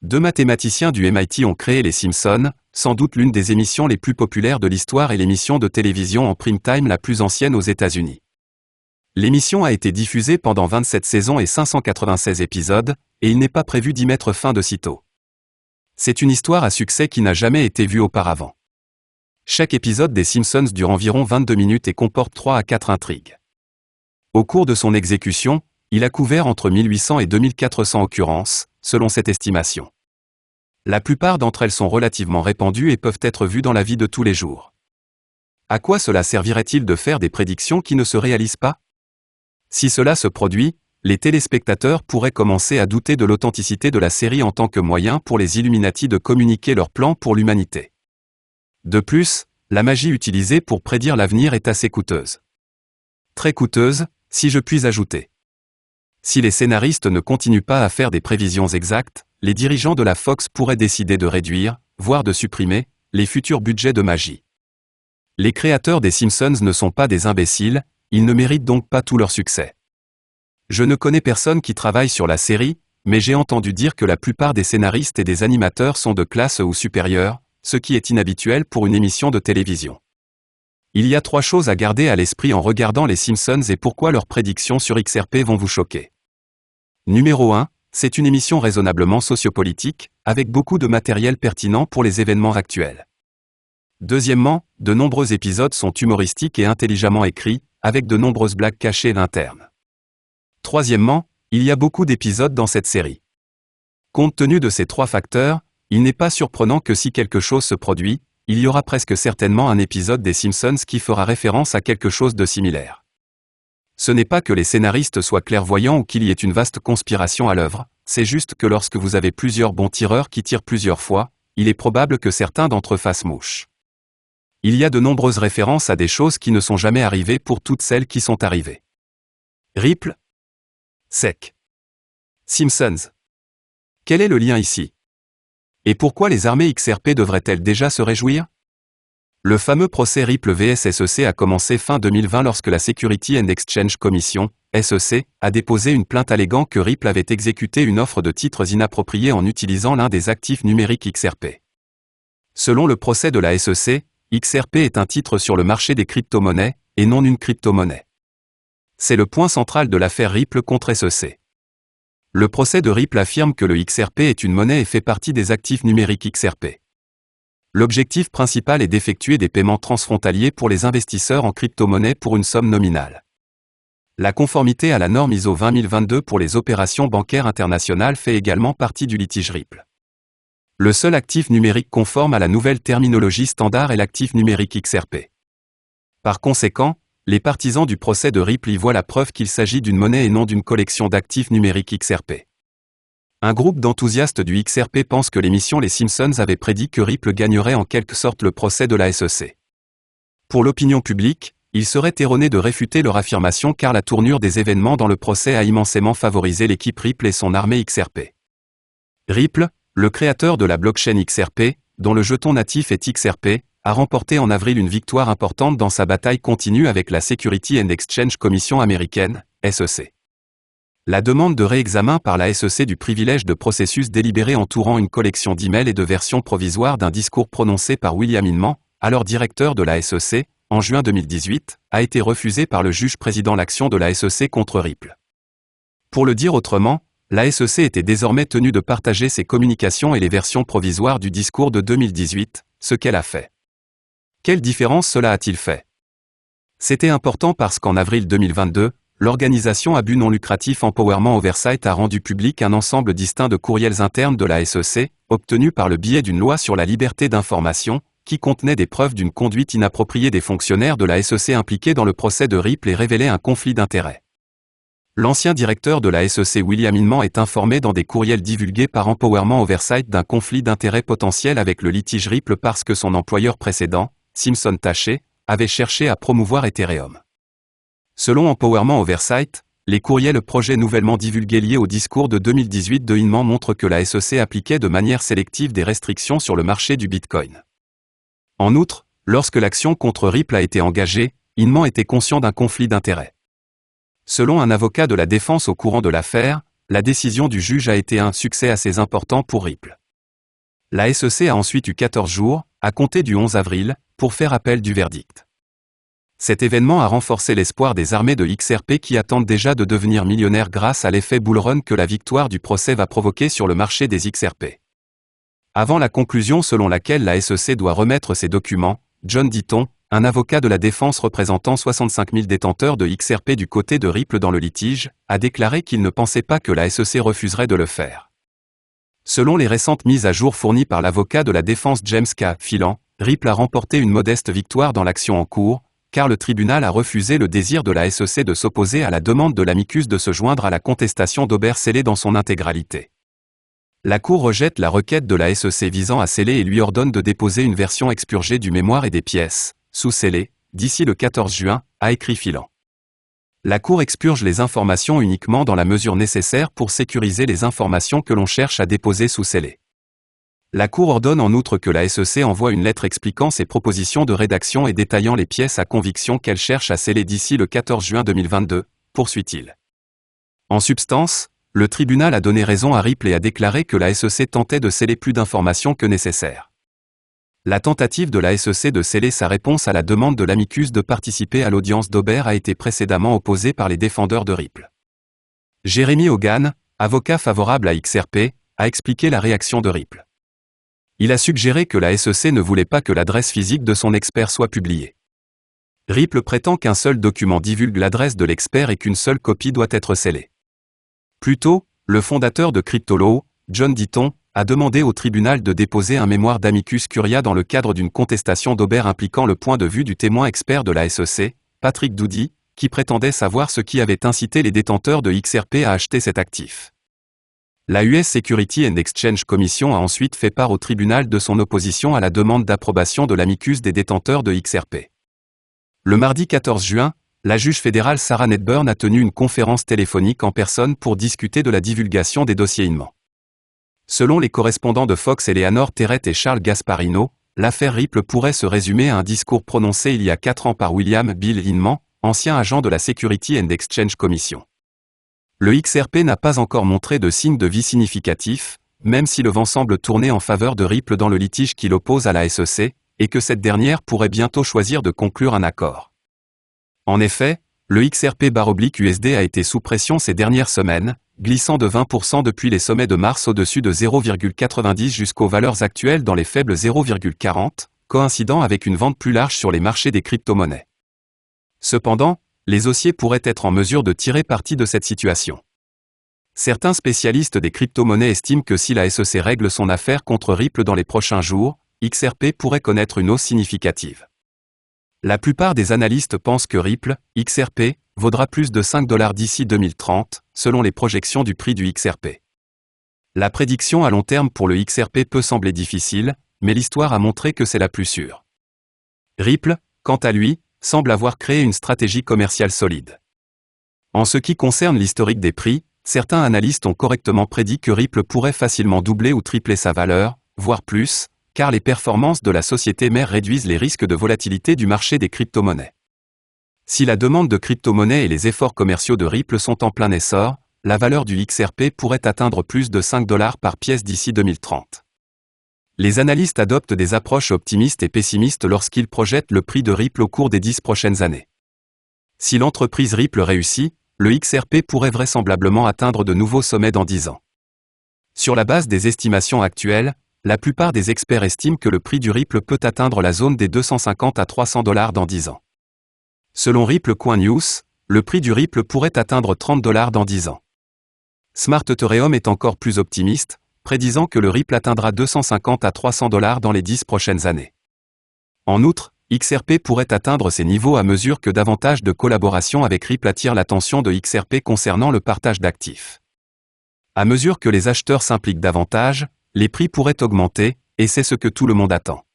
Deux mathématiciens du MIT ont créé Les Simpsons, sans doute l'une des émissions les plus populaires de l'histoire et l'émission de télévision en prime time la plus ancienne aux États-Unis. L'émission a été diffusée pendant 27 saisons et 596 épisodes, et il n'est pas prévu d'y mettre fin de sitôt. C'est une histoire à succès qui n'a jamais été vue auparavant. Chaque épisode des Simpsons dure environ 22 minutes et comporte 3 à 4 intrigues. Au cours de son exécution, il a couvert entre 1800 et 2400 occurrences, selon cette estimation. La plupart d'entre elles sont relativement répandues et peuvent être vues dans la vie de tous les jours. À quoi cela servirait-il de faire des prédictions qui ne se réalisent pas? Si cela se produit, les téléspectateurs pourraient commencer à douter de l'authenticité de la série en tant que moyen pour les Illuminati de communiquer leurs plans pour l'humanité. De plus, la magie utilisée pour prédire l'avenir est assez coûteuse. Très coûteuse, si je puis ajouter. Si les scénaristes ne continuent pas à faire des prévisions exactes, les dirigeants de la Fox pourraient décider de réduire, voire de supprimer, les futurs budgets de magie. Les créateurs des Simpsons ne sont pas des imbéciles, ils ne méritent donc pas tout leur succès. Je ne connais personne qui travaille sur la série, mais j'ai entendu dire que la plupart des scénaristes et des animateurs sont de classe ou supérieure, ce qui est inhabituel pour une émission de télévision. Il y a 3 choses à garder à l'esprit en regardant les Simpsons et pourquoi leurs prédictions sur XRP vont vous choquer. Numéro 1, c'est une émission raisonnablement sociopolitique, avec beaucoup de matériel pertinent pour les événements actuels. Deuxièmement, de nombreux épisodes sont humoristiques et intelligemment écrits, avec de nombreuses blagues cachées internes. Troisièmement, il y a beaucoup d'épisodes dans cette série. Compte tenu de ces 3 facteurs, il n'est pas surprenant que si quelque chose se produit, il y aura presque certainement un épisode des Simpsons qui fera référence à quelque chose de similaire. Ce n'est pas que les scénaristes soient clairvoyants ou qu'il y ait une vaste conspiration à l'œuvre, c'est juste que lorsque vous avez plusieurs bons tireurs qui tirent plusieurs fois, il est probable que certains d'entre eux fassent mouche. Il y a de nombreuses références à des choses qui ne sont jamais arrivées pour toutes celles qui sont arrivées. Ripple. Sec. Simpsons. Quel est le lien ici? Et pourquoi les armées XRP devraient-elles déjà se réjouir? Le fameux procès Ripple vs SEC a commencé fin 2020 lorsque la Security and Exchange Commission, SEC, a déposé une plainte alléguant que Ripple avait exécuté une offre de titres inappropriés en utilisant l'un des actifs numériques XRP. Selon le procès de la SEC, XRP est un titre sur le marché des crypto-monnaies, et non une crypto-monnaie. C'est le point central de l'affaire Ripple contre SEC. Le procès de Ripple affirme que le XRP est une monnaie et fait partie des actifs numériques XRP. L'objectif principal est d'effectuer des paiements transfrontaliers pour les investisseurs en crypto-monnaie pour une somme nominale. La conformité à la norme ISO 20022 pour les opérations bancaires internationales fait également partie du litige Ripple. Le seul actif numérique conforme à la nouvelle terminologie standard est l'actif numérique XRP. Par conséquent, les partisans du procès de Ripple y voient la preuve qu'il s'agit d'une monnaie et non d'une collection d'actifs numériques XRP. Un groupe d'enthousiastes du XRP pense que l'émission Les Simpsons avait prédit que Ripple gagnerait en quelque sorte le procès de la SEC. Pour l'opinion publique, il serait erroné de réfuter leur affirmation car la tournure des événements dans le procès a immensément favorisé l'équipe Ripple et son armée XRP. Ripple, le créateur de la blockchain XRP, dont le jeton natif est XRP, a remporté en avril une victoire importante dans sa bataille continue avec la Security and Exchange Commission américaine, SEC. La demande de réexamen par la SEC du privilège de processus délibéré entourant une collection d'emails et de versions provisoires d'un discours prononcé par William Inman, alors directeur de la SEC, en juin 2018, a été refusée par le juge président l'action de la SEC contre Ripple. Pour le dire autrement, la SEC était désormais tenue de partager ses communications et les versions provisoires du discours de 2018, ce qu'elle a fait. Quelle différence cela a-t-il fait? C'était important parce qu'en avril 2022, l'organisation à but non lucratif Empowerment Oversight a rendu public un ensemble distinct de courriels internes de la SEC, obtenus par le biais d'une loi sur la liberté d'information, qui contenait des preuves d'une conduite inappropriée des fonctionnaires de la SEC impliqués dans le procès de Ripple et révélait un conflit d'intérêts. L'ancien directeur de la SEC William Inman est informé dans des courriels divulgués par Empowerment Oversight d'un conflit d'intérêts potentiel avec le litige Ripple parce que son employeur précédent, Simpson Taché, avait cherché à promouvoir Ethereum. Selon Empowerment Oversight, les courriels projets nouvellement divulgués liés au discours de 2018 de Inman montrent que la SEC appliquait de manière sélective des restrictions sur le marché du Bitcoin. En outre, lorsque l'action contre Ripple a été engagée, Inman était conscient d'un conflit d'intérêts. Selon un avocat de la défense au courant de l'affaire, la décision du juge a été un succès assez important pour Ripple. La SEC a ensuite eu 14 jours, à compter du 11 avril, pour faire appel du verdict. Cet événement a renforcé l'espoir des armées de XRP qui attendent déjà de devenir millionnaires grâce à l'effet bull run que la victoire du procès va provoquer sur le marché des XRP. Avant la conclusion selon laquelle la SEC doit remettre ses documents, John Ditton, un avocat de la défense représentant 65 000 détenteurs de XRP du côté de Ripple dans le litige, a déclaré qu'il ne pensait pas que la SEC refuserait de le faire. Selon les récentes mises à jour fournies par l'avocat de la défense James K. Phelan, Ripple a remporté une modeste victoire dans l'action en cours, car le tribunal a refusé le désir de la SEC de s'opposer à la demande de l'amicus de se joindre à la contestation d'Ober scellé dans son intégralité. La Cour rejette la requête de la SEC visant à sceller et lui ordonne de déposer une version expurgée du mémoire et des pièces, sous scellé, d'ici le 14 juin, a écrit Phelan. La Cour expurge les informations uniquement dans la mesure nécessaire pour sécuriser les informations que l'on cherche à déposer sous scellé. La Cour ordonne en outre que la SEC envoie une lettre expliquant ses propositions de rédaction et détaillant les pièces à conviction qu'elle cherche à sceller d'ici le 14 juin 2022, poursuit-il. En substance, le tribunal a donné raison à Ripple et a déclaré que la SEC tentait de sceller plus d'informations que nécessaire. La tentative de la SEC de sceller sa réponse à la demande de l'amicus de participer à l'audience d'Ober a été précédemment opposée par les défendeurs de Ripple. Jeremy Hogan, avocat favorable à XRP, a expliqué la réaction de Ripple. Il a suggéré que la SEC ne voulait pas que l'adresse physique de son expert soit publiée. Ripple prétend qu'un seul document divulgue l'adresse de l'expert et qu'une seule copie doit être scellée. Plus tôt, le fondateur de CryptoLaw, John Ditton, a demandé au tribunal de déposer un mémoire d'amicus curia dans le cadre d'une contestation d'Ober impliquant le point de vue du témoin expert de la SEC, Patrick Doody, qui prétendait savoir ce qui avait incité les détenteurs de XRP à acheter cet actif. La US Security and Exchange Commission a ensuite fait part au tribunal de son opposition à la demande d'approbation de l'amicus des détenteurs de XRP. Le mardi 14 juin, la juge fédérale Sarah Nedburn a tenu une conférence téléphonique en personne pour discuter de la divulgation des dossiers Inman. Selon les correspondants de Fox Eleanor Terrett et Charles Gasparino, l'affaire Ripple pourrait se résumer à un discours prononcé il y a 4 ans par William Bill Inman, ancien agent de la Security and Exchange Commission. Le XRP n'a pas encore montré de signe de vie significatif, même si le vent semble tourner en faveur de Ripple dans le litige qui l'oppose à la SEC, et que cette dernière pourrait bientôt choisir de conclure un accord. En effet, le XRP/USD a été sous pression ces dernières semaines, glissant de 20% depuis les sommets de mars au-dessus de 0,90 jusqu'aux valeurs actuelles dans les faibles 0,40, coïncidant avec une vente plus large sur les marchés des crypto-monnaies. Cependant, les haussiers pourraient être en mesure de tirer parti de cette situation. Certains spécialistes des crypto-monnaies estiment que si la SEC règle son affaire contre Ripple dans les prochains jours, XRP pourrait connaître une hausse significative. La plupart des analystes pensent que Ripple, XRP, vaudra plus de $5 d'ici 2030, selon les projections du prix du XRP. La prédiction à long terme pour le XRP peut sembler difficile, mais l'histoire a montré que c'est la plus sûre. Ripple, quant à lui, semble avoir créé une stratégie commerciale solide. En ce qui concerne l'historique des prix, certains analystes ont correctement prédit que Ripple pourrait facilement doubler ou tripler sa valeur, voire plus, car les performances de la société mère réduisent les risques de volatilité du marché des crypto-monnaies. Si la demande de crypto-monnaies et les efforts commerciaux de Ripple sont en plein essor, la valeur du XRP pourrait atteindre plus de $5 par pièce d'ici 2030. Les analystes adoptent des approches optimistes et pessimistes lorsqu'ils projettent le prix de Ripple au cours des 10 prochaines années. Si l'entreprise Ripple réussit, le XRP pourrait vraisemblablement atteindre de nouveaux sommets dans 10 ans. Sur la base des estimations actuelles, la plupart des experts estiment que le prix du Ripple peut atteindre la zone des $250 à $300 dans 10 ans. Selon Ripple Coin News, le prix du Ripple pourrait atteindre $30 dans 10 ans. Smart Ethereum est encore plus optimiste, prédisant que le Ripple atteindra $250 à $300 dans les 10 prochaines années. En outre, XRP pourrait atteindre ces niveaux à mesure que davantage de collaborations avec Ripple attirent l'attention de XRP concernant le partage d'actifs. À mesure que les acheteurs s'impliquent davantage, les prix pourraient augmenter, et c'est ce que tout le monde attend.